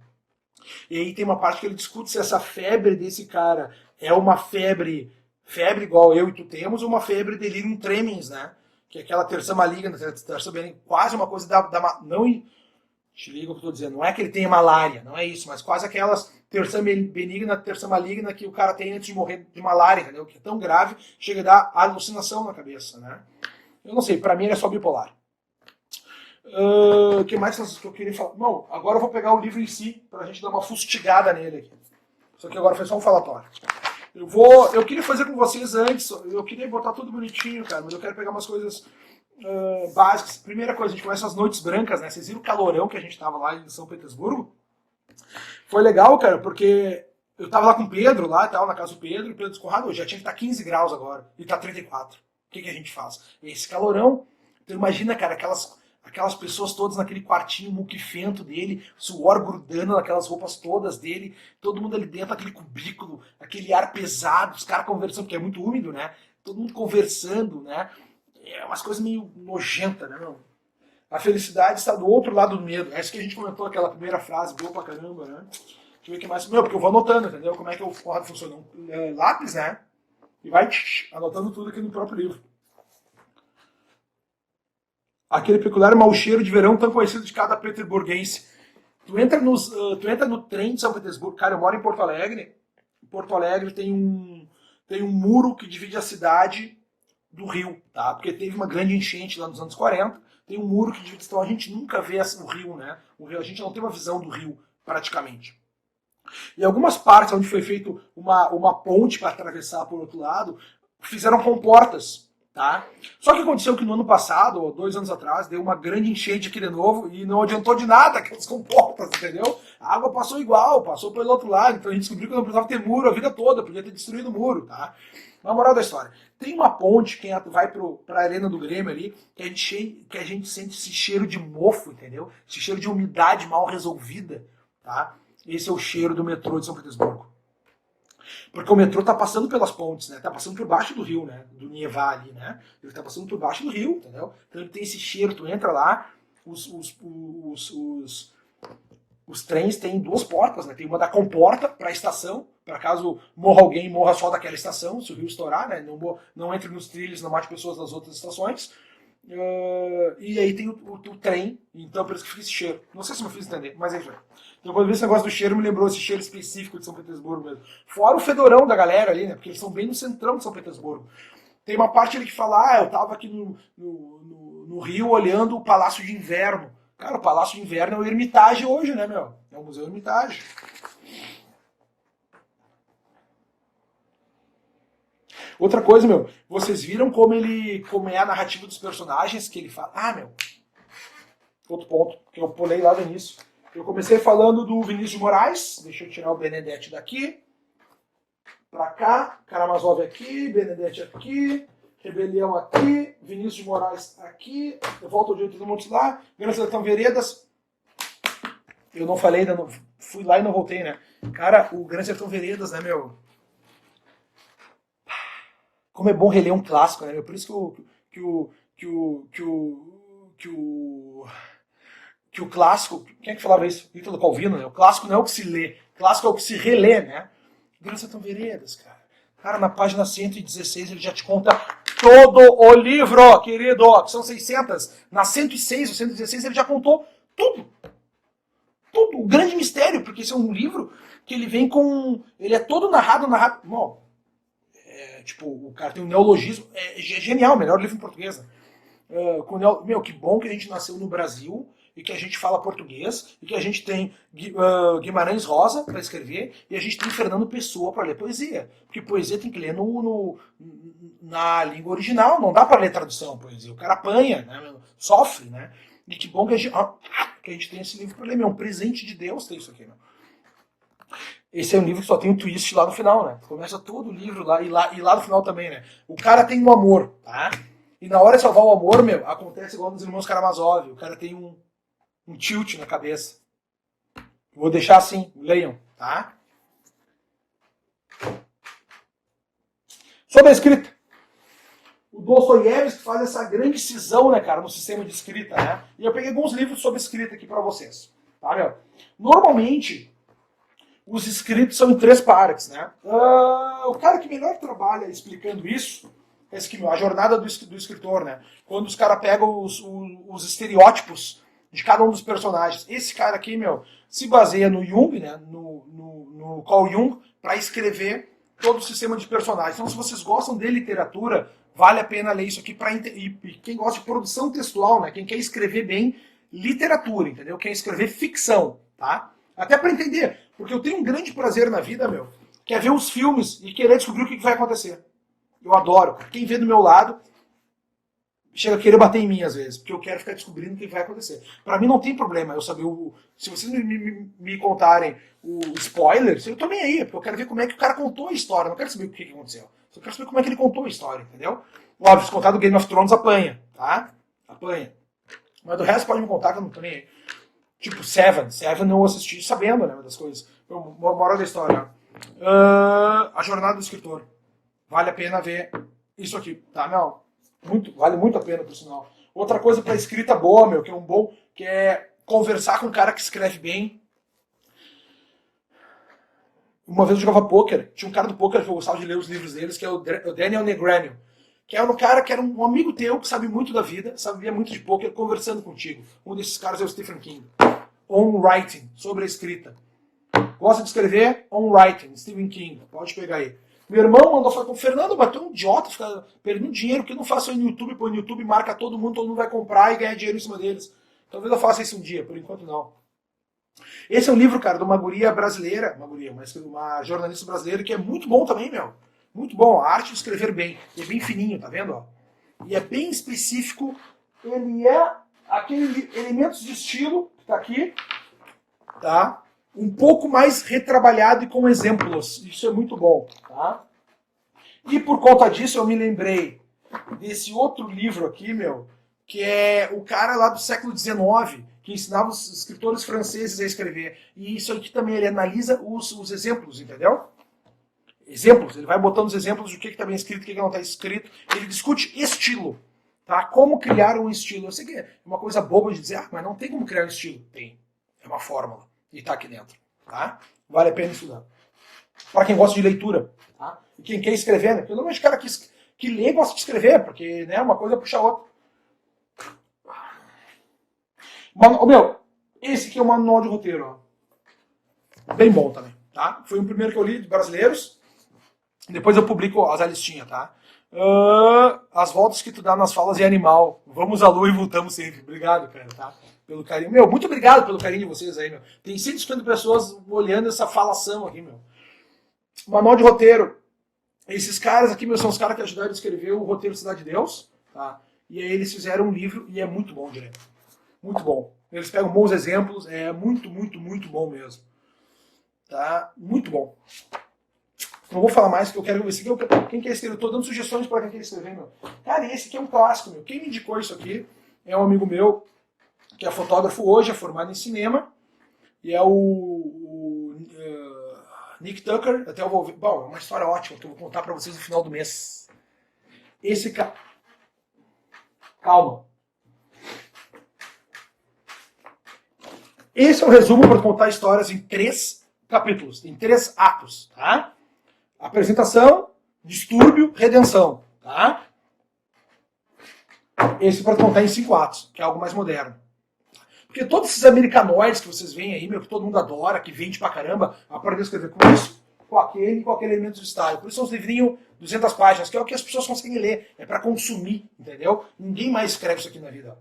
A: E aí tem uma parte que ele discute se essa febre desse cara é uma febre igual eu e tu temos, ou uma febre delirium tremens, né? Que é aquela terça maligna, quase uma coisa não te liga o que eu tô dizendo, não é que ele tenha malária, não é isso, mas quase aquelas terça benigna, terça maligna que o cara tem antes de morrer de malária, entendeu? Que é tão grave, chega a dar alucinação na cabeça, né? Eu não sei, pra mim ele é só bipolar. O que mais que eu queria falar? Não, agora eu vou pegar o livro em si, pra gente dar uma fustigada nele aqui. Isso aqui agora foi só um falatório. Eu queria fazer com vocês antes, eu queria botar tudo bonitinho, cara, mas eu quero pegar umas coisas básicas. Primeira coisa, a gente começa as noites brancas, né? Vocês viram o calorão que a gente tava lá em São Petersburgo? Foi legal, cara, porque eu tava lá com o Pedro, lá, tava na casa do Pedro, e o Pedro disse, Conrado, já tinha que estar 15 graus agora, e tá 34. O que a gente faz? Esse calorão, então imagina, cara, aquelas pessoas todas naquele quartinho muquifento dele, suor grudando naquelas roupas todas dele, todo mundo ali dentro, aquele cubículo, aquele ar pesado, os caras conversando, porque é muito úmido, né? Todo mundo conversando, né? É umas coisas meio nojentas, né, meu? A felicidade está do outro lado do medo. É isso que a gente comentou, aquela primeira frase, boa pra caramba, né? Deixa eu ver o que mais. Meu, porque eu vou anotando, entendeu? Como é que o Conrado funciona? Lápis, né? E vai anotando tudo aqui no próprio livro. Aquele peculiar mau cheiro de verão tão conhecido de cada peterburguense. Tu entra no trem de São Petersburgo, cara, eu moro em Porto Alegre. Em Porto Alegre tem um muro que divide a cidade do rio, tá? Porque teve uma grande enchente lá nos anos 40, tem um muro que divide, então a gente nunca vê o rio, né? O rio, a gente não tem uma visão do rio, praticamente. E algumas partes onde foi feito uma ponte para atravessar por outro lado, fizeram comportas, tá? Só que aconteceu que no ano passado, ou 2 anos atrás, deu uma grande enchente aqui de novo e não adiantou de nada aquelas comportas, entendeu? A água passou igual, passou pelo outro lado, então a gente descobriu que não precisava ter muro a vida toda, podia ter destruído o muro, tá? Na moral da história, tem uma ponte, quem vai pra arena do Grêmio ali, que a gente sente esse cheiro de mofo, entendeu? Esse cheiro de umidade mal resolvida, tá? Esse é o cheiro do metrô de São Petersburgo. Porque o metrô tá passando pelas pontes, né? Tá passando por baixo do rio, né? Do Nievá ali, né? Ele tá passando por baixo do rio, entendeu? Então ele tem esse cheiro, tu entra lá, os trens têm duas portas, né? Tem uma da comporta para a estação, para caso morra alguém, morra só daquela estação, se o rio estourar, né? Não entre nos trilhos, não mate pessoas das outras estações. E aí tem o trem, então por isso que fica esse cheiro. Não sei se me fiz entender, mas é isso aí. Então quando eu vi esse negócio do cheiro, me lembrou esse cheiro específico de São Petersburgo mesmo. Fora o fedorão da galera ali, né? Porque eles são bem no centrão de São Petersburgo. Tem uma parte ali que fala, eu tava aqui no Rio olhando o Palácio de Inverno. Cara, o Palácio de Inverno é o Hermitage hoje, né, meu? É o Museu Hermitage. Outra coisa, meu, vocês viram como é a narrativa dos personagens que ele fala? Ah, meu, outro ponto que eu pulei lá do início. Eu comecei falando do Vinícius de Moraes, deixa eu tirar o Benedetti daqui, pra cá, Karamazov aqui, Benedetti aqui, Rebelião aqui, Vinícius de Moraes aqui, eu volto ao direito do Montes lá, Grande Sertão Veredas, eu não falei ainda, fui lá e não voltei, né? Cara, o Grande Sertão Veredas, né, meu? Como é bom reler um clássico, né, meu? Por isso que o clássico, quem é que falava isso? Ítalo Calvino, né? O clássico não é o que se lê, o clássico é o que se relê, né? Grande Sertão Veredas, cara. Cara, na página 116 ele já te conta todo o livro, querido, que são 600. Na 106 ou 116 ele já contou tudo. Tudo. O grande mistério, porque esse é um livro que ele vem com... Ele é todo narrado. Bom, tipo, o cara tem um neologismo. É genial, melhor livro em português. Né? Meu, que bom que a gente nasceu no Brasil e que a gente fala português e que a gente tem Guimarães Rosa para escrever e a gente tem Fernando Pessoa para ler poesia. Porque poesia tem que ler na língua original, não dá para ler tradução poesia. O cara apanha, né? Sofre, né? E que bom que a gente tem esse livro para ler, meu. É um presente de Deus ter isso aqui, meu. Esse é um livro que só tem um twist lá no final, né? Começa todo o livro lá e lá no final também, né? O cara tem um amor, tá? E na hora de salvar o amor, meu, acontece igual nos Irmãos Karamazov. O cara tem um tilt na cabeça. Vou deixar assim, leiam, tá? Sobre a escrita. O Dostoiévski faz essa grande cisão, né, cara, no sistema de escrita, né? E eu peguei alguns livros sobre escrita aqui pra vocês, tá, meu? Normalmente, os escritos são em 3 partes, né? O cara que melhor trabalha explicando isso é esse aqui, a jornada do escritor, né? Quando os caras pegam os estereótipos de cada um dos personagens. Esse cara aqui, meu, se baseia no Jung, né? No Carl Jung, para escrever todo o sistema de personagens. Então, se vocês gostam de literatura, vale a pena ler isso aqui. E quem gosta de produção textual, né? Quem quer escrever bem literatura, entendeu? Quem quer escrever ficção, tá? Até para entender. Porque eu tenho um grande prazer na vida, meu, que é ver os filmes e querer descobrir o que vai acontecer. Eu adoro. Quem vê do meu lado chega a querer bater em mim às vezes, porque eu quero ficar descobrindo o que vai acontecer. Pra mim não tem problema eu saber se vocês me contarem o spoiler, eu tô nem aí, porque eu quero ver como é que o cara contou a história, eu não quero saber o que aconteceu. Eu quero saber como é que ele contou a história, entendeu? Óbvio, se contar do Game of Thrones, apanha, tá? Apanha. Mas do resto pode me contar que eu não tô nem aí. Tipo, Seven eu assisti sabendo, né, das coisas. Uma hora da história. A jornada do escritor. Vale a pena ver isso aqui, tá, meu? Vale muito a pena, por sinal. Outra coisa para escrita boa, meu, que é conversar com um cara que escreve bem. Uma vez eu jogava poker, tinha um cara do poker que eu gostava de ler os livros deles, que é o Daniel Negreanu, que era um cara que era um amigo teu, que sabe muito da vida, sabia muito de poker, conversando contigo. Um desses caras é o Stephen King. On Writing, sobre a escrita. Gosta de escrever? On Writing, Stephen King, pode pegar aí. Meu irmão mandou falar com o Fernando, bateu um idiota, fica perdendo dinheiro, que eu não faço aí no YouTube, põe no YouTube, marca todo mundo vai comprar e ganhar dinheiro em cima deles. Talvez eu faça isso um dia, por enquanto não. Esse é um livro, cara, de uma guria brasileira, uma jornalista brasileira, que é muito bom também, meu. Muito bom, a arte de escrever bem. E é bem fininho, tá vendo? Ó? E é bem específico, ele é aquele elementos de estilo, que tá aqui, tá? Um pouco mais retrabalhado e com exemplos. Isso é muito bom, tá? E por conta disso eu me lembrei desse outro livro aqui, meu, que é o cara lá do século XIX, que ensinava os escritores franceses a escrever. E isso aqui também, ele analisa os exemplos, entendeu? Exemplos, ele vai botando os exemplos do que está bem escrito, o que não está escrito. Ele discute estilo, tá? Como criar um estilo. Eu sei que é uma coisa boba de dizer, mas não tem como criar um estilo. Tem, é uma fórmula. E tá aqui dentro, tá? Vale a pena estudar. Para quem gosta de leitura, tá? E quem quer escrever, né? Porque normalmente o cara que lê gosta de escrever, porque, né, uma coisa puxa a outra. Meu, esse aqui é o manual de roteiro, ó. Bem bom também, tá? Foi o primeiro que eu li de brasileiros. Depois eu publico as listinhas, tá? As voltas que tu dá nas falas é animal. Vamos à lua e voltamos sempre. Obrigado, cara, tá? Pelo carinho. Meu, muito obrigado pelo carinho de vocês aí, meu. Tem 150 pessoas olhando essa falação aqui, meu. Manual de roteiro. Esses caras aqui, meu, são os caras que ajudaram a escrever o roteiro Cidade de Deus, tá? E aí eles fizeram um livro e é muito bom, direto. Muito bom. Eles pegam bons exemplos, é muito, muito, muito bom mesmo. Tá? Muito bom. Não vou falar mais, porque eu quero ver esse aqui. Quem quer escrever? Eu tô dando sugestões para quem quer escrever, meu. Cara, esse aqui é um clássico, meu. Quem me indicou isso aqui é um amigo meu, que é fotógrafo hoje, é formado em cinema, e é o Nick Tucker. Até eu vou ver. Bom, é uma história ótima que eu vou contar para vocês no final do mês. Esse cara. Calma. Esse é um resumo para contar histórias em 3 capítulos, em 3 atos, tá? Apresentação, Distúrbio, redenção, tá? Esse para contar em 5 atos, que é algo mais moderno. Porque todos esses americanoides que vocês veem aí, meu, que todo mundo adora, que vende pra caramba, aprendeu a escrever com isso, com aquele elemento de style. Por isso são os livrinhos 200 páginas, que é o que as pessoas conseguem ler. É pra consumir, entendeu? Ninguém mais escreve isso aqui na vida.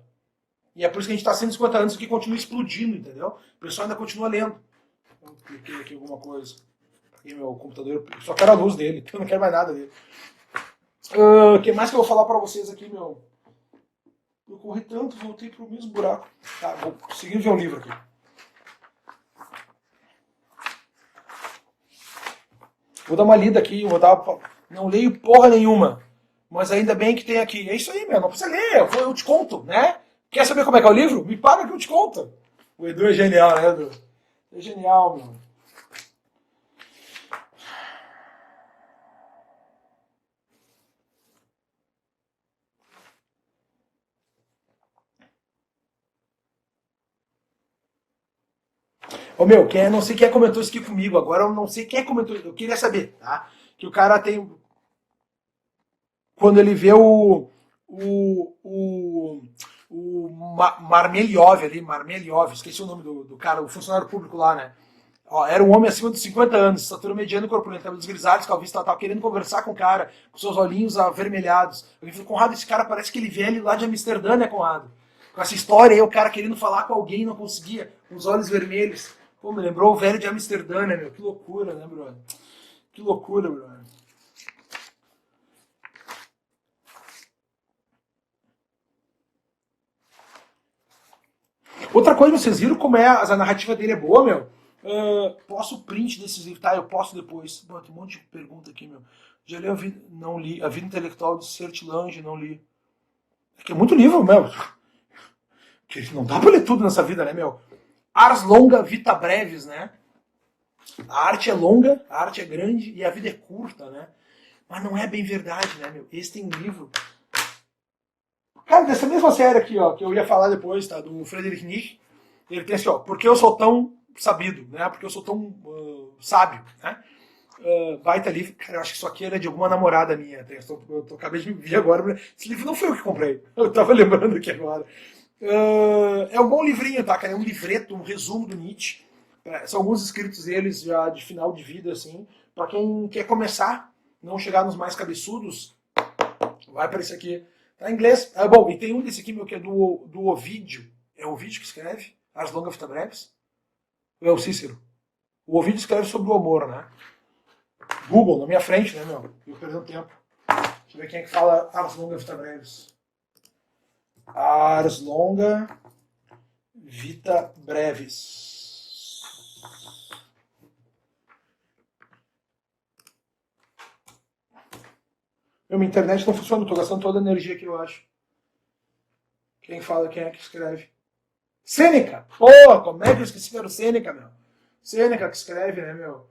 A: E é por isso que a gente tá 150 anos aqui e continua explodindo, entendeu? O pessoal ainda continua lendo. Eu cliquei aqui alguma coisa. Aqui meu computador, eu só quero a luz dele, eu não quero mais nada dele. O que mais que eu vou falar pra vocês aqui, meu? Eu corri tanto, voltei pro mesmo buraco. Tá, vou seguir ver um livro aqui. Vou dar uma lida aqui, não leio porra nenhuma. Mas ainda bem que tem aqui. É isso aí, meu, não precisa ler, eu te conto, né? Quer saber como é que é o livro? Me paga que eu te conto. O Edu é genial, né, Edu? É genial, meu. Ô meu, não sei quem comentou isso aqui comigo, agora eu não sei quem comentou, eu queria saber, tá? Que o cara tem. Quando ele vê Marmeliov, esqueci o nome do cara, o funcionário público lá, né? Ó, era um homem acima dos 50 anos, estatura mediana e corpulenta, cabelos grisalhos, calvície, tal, querendo conversar com o cara, com seus olhinhos avermelhados. Eu falei, Conrado, esse cara parece aquele velho lá de Amsterdã, né, Conrado? Com essa história aí, o cara querendo falar com alguém e não conseguia, com os olhos vermelhos. Pô, me lembrou o velho de Amsterdã, né, meu? Que loucura, né, brother? Que loucura, brother. Outra coisa, vocês viram como a narrativa dele é boa, meu? Posso print desses livros, tá? Eu posso depois. Bom, tem um monte de pergunta aqui, meu. Já li não li. A Vida Intelectual de Sertilange, não li. É que é muito livro, meu. Que não dá pra ler tudo nessa vida, né, meu? Ars longa, vita breves, né? A arte é longa, a arte é grande e a vida é curta, né? Mas não é bem verdade, né, meu? Esse tem um livro. Cara, dessa mesma série aqui, ó, que eu ia falar depois, tá? Do Friedrich Nietzsche. Ele tem assim, ó, porque eu sou tão sabido, né? Porque eu sou tão sábio, né? Baita livro. Cara, eu acho que isso aqui era de alguma namorada minha. Acabei de me ver agora. Esse livro não foi eu que comprei. Eu tava lembrando aqui agora. É um bom livrinho, tá, cara? É um livreto, um resumo do Nietzsche. São alguns escritos deles já de final de vida, assim. Pra quem quer começar, não chegar nos mais cabeçudos, vai para esse aqui. Tá em inglês. Bom, e tem um desse aqui, meu, que é do Ovídio. É o Ovídio que escreve? As Longas Fita Breves? Ou é o Cícero? O Ovídio escreve sobre o amor, né? Google, na minha frente, né, meu? Eu perdendo tempo. Deixa eu ver quem é que fala Ars Longa Vita Breves. Ars Longa Vita Breves. Minha internet não funciona, eu tô gastando toda a energia que eu acho. Quem fala, quem é que escreve? Sêneca! Pô, como é que eu esqueci que era o Sêneca, meu? Sêneca que escreve, né, meu?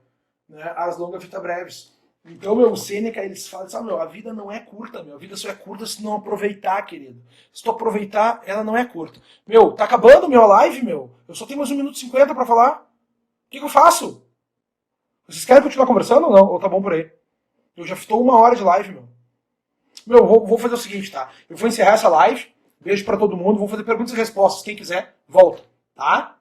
A: Né, As Longas Vita Breves. Então, meu, o Sêneca, eles falam assim, meu, a vida não é curta, meu. A vida só é curta se não aproveitar, querido. Se tu aproveitar, ela não é curta. Meu, tá acabando minha live, meu. Eu só tenho mais 1 minuto e 50 pra falar. O que eu faço? Vocês querem continuar conversando ou não? Ou tá bom por aí? Eu já estou 1 hora de live, meu. Meu, vou fazer o seguinte, tá? Eu vou encerrar essa live. Beijo pra todo mundo. Vou fazer perguntas e respostas. Quem quiser, volta, tá?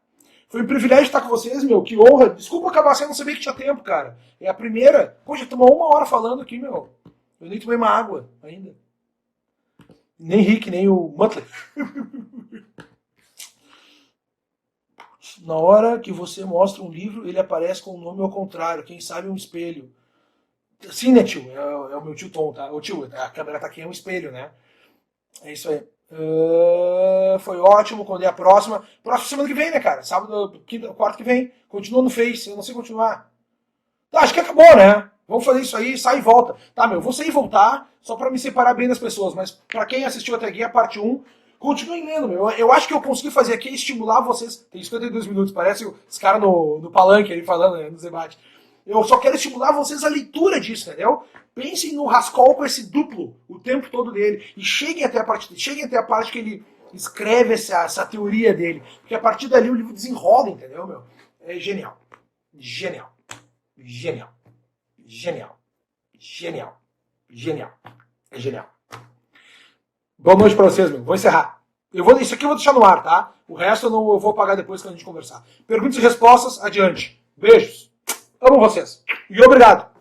A: Foi um privilégio estar com vocês, meu. Que honra. Desculpa acabar sem não saber que tinha tempo, cara. É a primeira. Poxa, tomou 1 hora falando aqui, meu. Eu nem tomei uma água ainda. Nem Rick, nem o Muttley. Na hora que você mostra um livro, ele aparece com o nome ao contrário. Quem sabe um espelho. Sim, né, tio? É o meu tio Tom, tá? O tio, a câmera tá aqui, é um espelho, né? É isso aí. Foi ótimo. Quando é a próxima? Próxima semana que vem, né, cara? Sábado, quinta, quarta que vem. Continua no Face. Eu não sei continuar. Tá, acho que acabou, né? Vamos fazer isso aí, sai e volta. Tá, meu, vou sair e voltar, só pra me separar bem das pessoas. Mas pra quem assistiu até aqui, a parte 1, continuem lendo, meu. Eu acho que eu consegui fazer aqui é estimular vocês. Tem 52 minutos, parece os caras no palanque ali falando, né, nos debates. Eu só quero estimular vocês a leitura disso, entendeu? Pensem no Rascol com esse duplo o tempo todo dele. E cheguem até a parte que ele escreve essa teoria dele. Porque a partir dali o livro desenrola, entendeu, meu? É genial. Genial. Genial. Genial. Genial. Genial. É genial. Boa noite pra vocês, meu. Vou encerrar. Isso aqui eu vou deixar no ar, tá? O resto eu vou pagar depois quando a gente conversar. Perguntas e respostas, adiante. Beijos. Amo vocês. E obrigado.